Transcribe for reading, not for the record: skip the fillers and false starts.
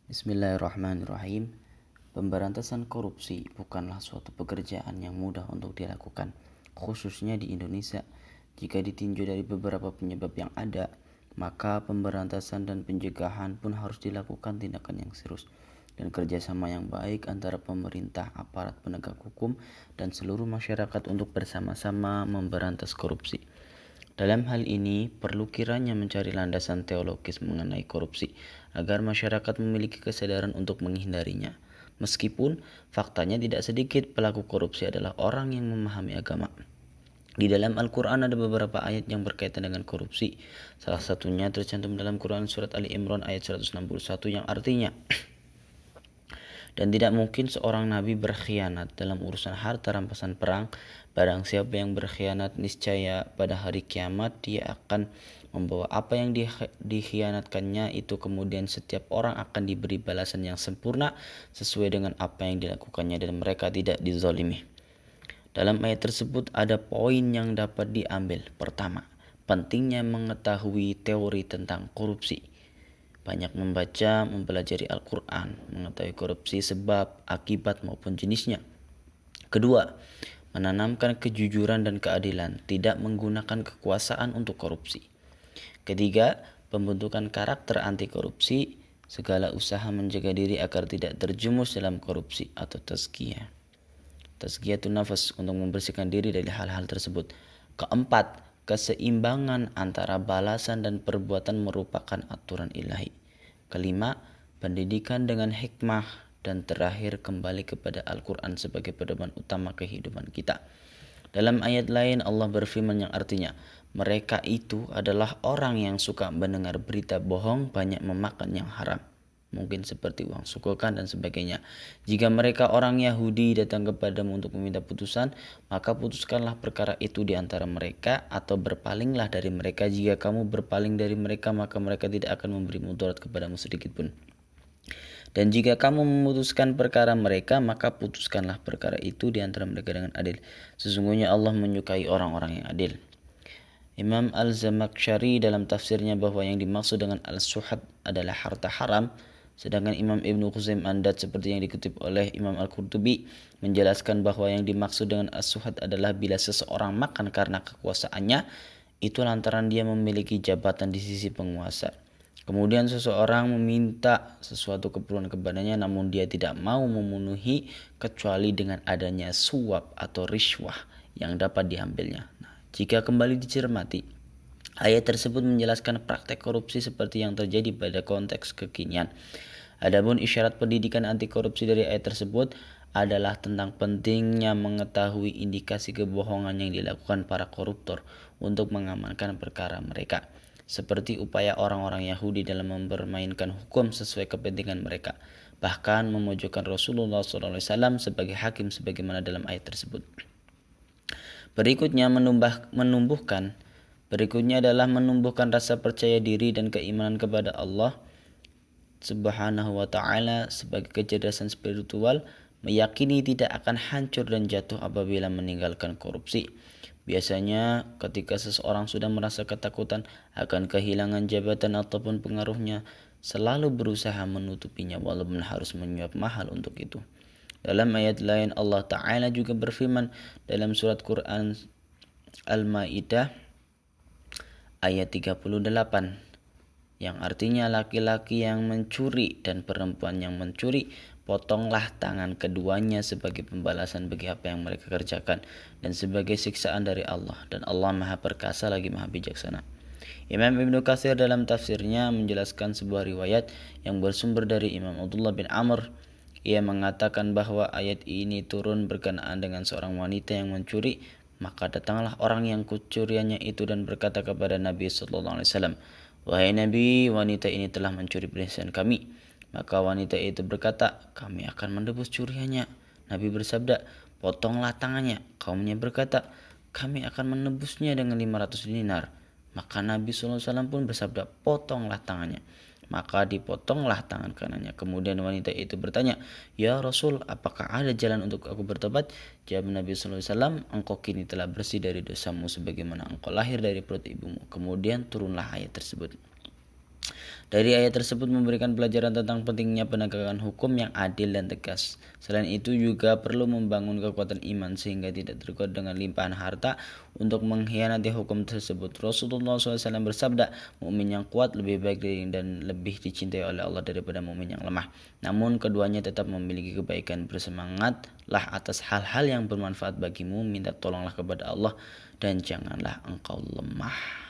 Bismillahirrahmanirrahim. Pemberantasan korupsi bukanlah suatu pekerjaan yang mudah untuk dilakukan, khususnya di Indonesia. Jika ditinjau dari beberapa penyebab yang ada, maka pemberantasan dan pencegahan pun harus dilakukan tindakan yang serius dan kerjasama yang baik antara pemerintah, aparat penegak hukum, dan seluruh masyarakat untuk bersama-sama memberantas korupsi. Dalam hal ini, perlu kiranya mencari landasan teologis mengenai korupsi, agar masyarakat memiliki kesadaran untuk menghindarinya. Meskipun faktanya tidak sedikit pelaku korupsi adalah orang yang memahami agama. Di dalam Al-Quran ada beberapa ayat yang berkaitan dengan korupsi. Salah satunya tercantum dalam Quran surat Ali Imran ayat 161 yang artinya, dan tidak mungkin seorang nabi berkhianat dalam urusan harta rampasan perang. Barang siapa yang berkhianat, niscaya pada hari kiamat dia akan membawa apa yang dikhianatkannya itu. Kemudian setiap orang akan diberi balasan yang sempurna sesuai dengan apa yang dilakukannya, dan mereka tidak dizalimi. Dalam ayat tersebut ada poin yang dapat diambil. Pertama, pentingnya mengetahui teori tentang korupsi. Banyak membaca, mempelajari Al-Quran, mengetahui korupsi sebab, akibat maupun jenisnya. Kedua, menanamkan kejujuran dan keadilan, tidak menggunakan kekuasaan untuk korupsi. Ketiga, pembentukan karakter anti korupsi, segala usaha menjaga diri agar tidak terjumus dalam korupsi atau tazkiyah. Tazkiyatun nafas, untuk membersihkan diri dari hal-hal tersebut. Keempat, keseimbangan antara balasan dan perbuatan merupakan aturan ilahi. Kelima, pendidikan dengan hikmah. Dan terakhir, kembali kepada Al-Quran sebagai pedoman utama kehidupan kita. Dalam ayat lain Allah berfirman yang artinya, mereka itu adalah orang yang suka mendengar berita bohong, banyak memakan yang haram, mungkin seperti uang sukukan dan sebagainya. Jika mereka orang Yahudi datang kepadamu untuk meminta putusan, maka putuskanlah perkara itu di antara mereka, atau berpalinglah dari mereka. Jika kamu berpaling dari mereka, maka mereka tidak akan memberi mudarat kepadamu sedikit pun. Dan jika kamu memutuskan perkara mereka, maka putuskanlah perkara itu di antara mereka dengan adil. Sesungguhnya Allah menyukai orang-orang yang adil. Imam Al-Zamakhsyari dalam tafsirnya bahwa yang dimaksud dengan al-suhad adalah harta haram, sedangkan Imam Ibnu Khuzaim Andat seperti yang dikutip oleh Imam Al-Qurtubi menjelaskan bahwa yang dimaksud dengan as-suhad adalah bila seseorang makan karena kekuasaannya, itu lantaran dia memiliki jabatan di sisi penguasa. Kemudian seseorang meminta sesuatu keperluan kepadanya, namun dia tidak mau memenuhi kecuali dengan adanya suap atau riswah yang dapat diambilnya. Jika kembali dicermati, ayat tersebut menjelaskan praktek korupsi seperti yang terjadi pada konteks kekinian. Adapun isyarat pendidikan anti korupsi dari ayat tersebut adalah tentang pentingnya mengetahui indikasi kebohongan yang dilakukan para koruptor untuk mengamankan perkara mereka, seperti upaya orang-orang Yahudi dalam mempermainkan hukum sesuai kepentingan mereka, bahkan memojokkan Rasulullah SAW sebagai hakim sebagaimana dalam ayat tersebut. Berikutnya adalah menumbuhkan rasa percaya diri dan keimanan kepada Allah Subhanahu wa ta'ala sebagai kecerdasan spiritual, meyakini tidak akan hancur dan jatuh apabila meninggalkan korupsi. Biasanya ketika seseorang sudah merasa ketakutan akan kehilangan jabatan ataupun pengaruhnya, selalu berusaha menutupinya walaupun harus menyuap mahal untuk itu. Dalam ayat lain Allah Ta'ala juga berfirman dalam surat Quran Al-Ma'idah ayat 38, yang artinya laki-laki yang mencuri dan perempuan yang mencuri, potonglah tangan keduanya sebagai pembalasan bagi apa yang mereka kerjakan dan sebagai siksaan dari Allah, dan Allah Maha Perkasa lagi Maha Bijaksana. Imam Ibnu Katsir dalam tafsirnya menjelaskan sebuah riwayat yang bersumber dari Imam Abdullah bin Amr. Ia mengatakan bahwa ayat ini turun berkenaan dengan seorang wanita yang mencuri. Maka datanglah orang yang kucuriannya itu dan berkata kepada Nabi SAW, "Wahai Nabi, wanita ini telah mencuri perhiasan kami." Maka wanita itu berkata, "Kami akan menebus curiannya." Nabi bersabda, "Potonglah tangannya." Kaumnya berkata, "Kami akan menebusnya dengan 500 dinar." Maka Nabi SAW pun bersabda, "Potonglah tangannya." Maka dipotonglah tangan kanannya. Kemudian wanita itu bertanya, "Ya Rasul, apakah ada jalan untuk aku bertobat?" Jawab Nabi SAW, "Engkau kini telah bersih dari dosamu sebagaimana engkau lahir dari perut ibumu." Kemudian turunlah ayat tersebut. Dari ayat tersebut memberikan pelajaran tentang pentingnya penegakan hukum yang adil dan tegas. Selain itu juga perlu membangun kekuatan iman sehingga tidak tergoda dengan limpahan harta untuk mengkhianati hukum tersebut. Rasulullah SAW bersabda, mukmin yang kuat lebih baik dan lebih dicintai oleh Allah daripada mukmin yang lemah. Namun keduanya tetap memiliki kebaikan. Bersemangatlah atas hal-hal yang bermanfaat bagimu, minta tolonglah kepada Allah dan janganlah engkau lemah.